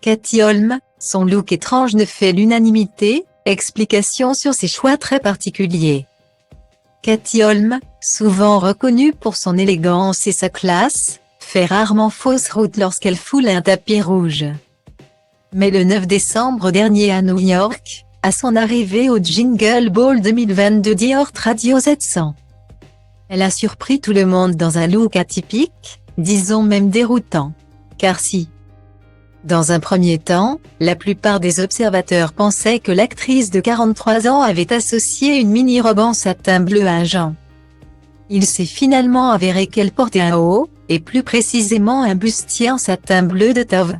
Katie Holmes, son look étrange ne fait l'unanimité, explication sur ses choix très particuliers. Katie Holmes, souvent reconnue pour son élégance et sa classe, fait rarement fausse route lorsqu'elle foule un tapis rouge. Mais le 9 décembre dernier à New York, à son arrivée au Jingle Ball 2022 Dior Radio 700, elle a surpris tout le monde dans un look atypique, disons même déroutant. Car si, dans un premier temps, la plupart des observateurs pensaient que l'actrice de 43 ans avait associé une mini-robe en satin bleu à un jean, il s'est finalement avéré qu'elle portait un haut, et plus précisément un bustier en satin bleu de Tove.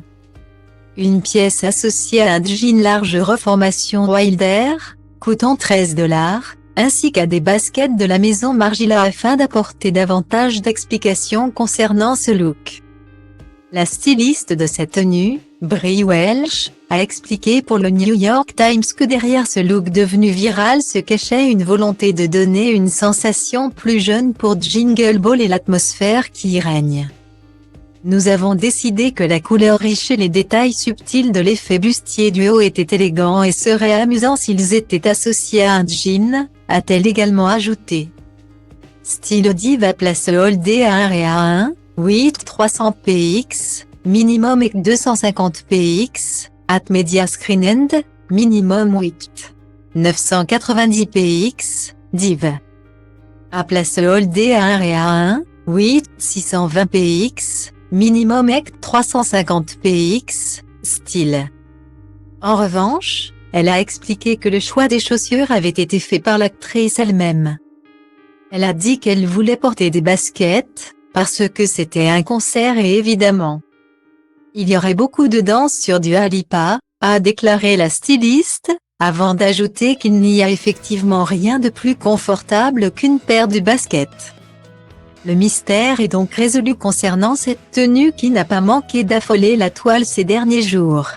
Une pièce associée à un jean large reformation Wilder, coûtant $13, ainsi qu'à des baskets de la maison Margiela afin d'apporter davantage d'explications concernant ce look. La styliste de cette tenue, Brie Welch, a expliqué pour le New York Times que derrière ce look devenu viral se cachait une volonté de donner une sensation plus jeune pour Jingle Ball et l'atmosphère qui y règne. Nous avons décidé que la couleur riche et les détails subtils de l'effet bustier du haut étaient élégants et seraient amusants s'ils étaient associés à un jean, a-t-elle également ajouté. Style Diva place Holdé à 1 et à 1, 8 300 px, minimum et 250 px, at media screen end, minimum 8 990 px, div. À place Holdé à 1 et à 1, 8 620 px, minimum et 350 px, style. En revanche, elle a expliqué que le choix des chaussures avait été fait par l'actrice elle-même. Elle a dit qu'elle voulait porter des baskets, parce que c'était un concert et évidemment, il y aurait beaucoup de danse sur Dua Lipa, a déclaré la styliste, avant d'ajouter qu'il n'y a effectivement rien de plus confortable qu'une paire de baskets. Le mystère est donc résolu concernant cette tenue qui n'a pas manqué d'affoler la toile ces derniers jours.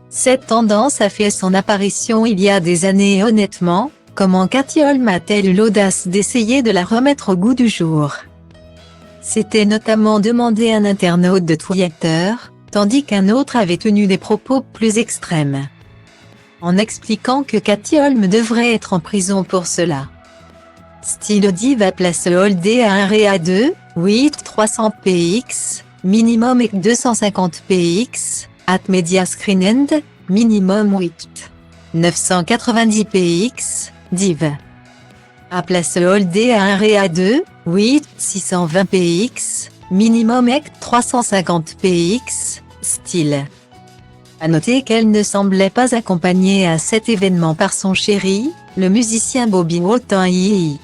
Cette tendance a fait son apparition il y a des années et honnêtement, comment Katie Holmes a-t-elle eu l'audace d'essayer de la remettre au goût du jour? S'était notamment demandé un internaute de Twitter, tandis qu'un autre avait tenu des propos plus extrêmes, en expliquant que Katie Holmes devrait être en prison pour cela. Style Diva place Holdé à 1 et à 2, 8 300 px, minimum et 250 px, at media screen end, minimum 8 990 px, div. À place Holdé à 1 et à 2, 8 620 px, minimum et 350 px, style. À noter qu'elle ne semblait pas accompagnée à cet événement par son chéri, le musicien Bobby Woodward,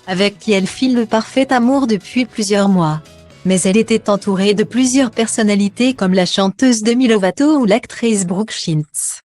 avec qui elle file le parfait amour depuis plusieurs mois. Mais elle était entourée de plusieurs personnalités comme la chanteuse Demi Lovato ou l'actrice Brooke Shields.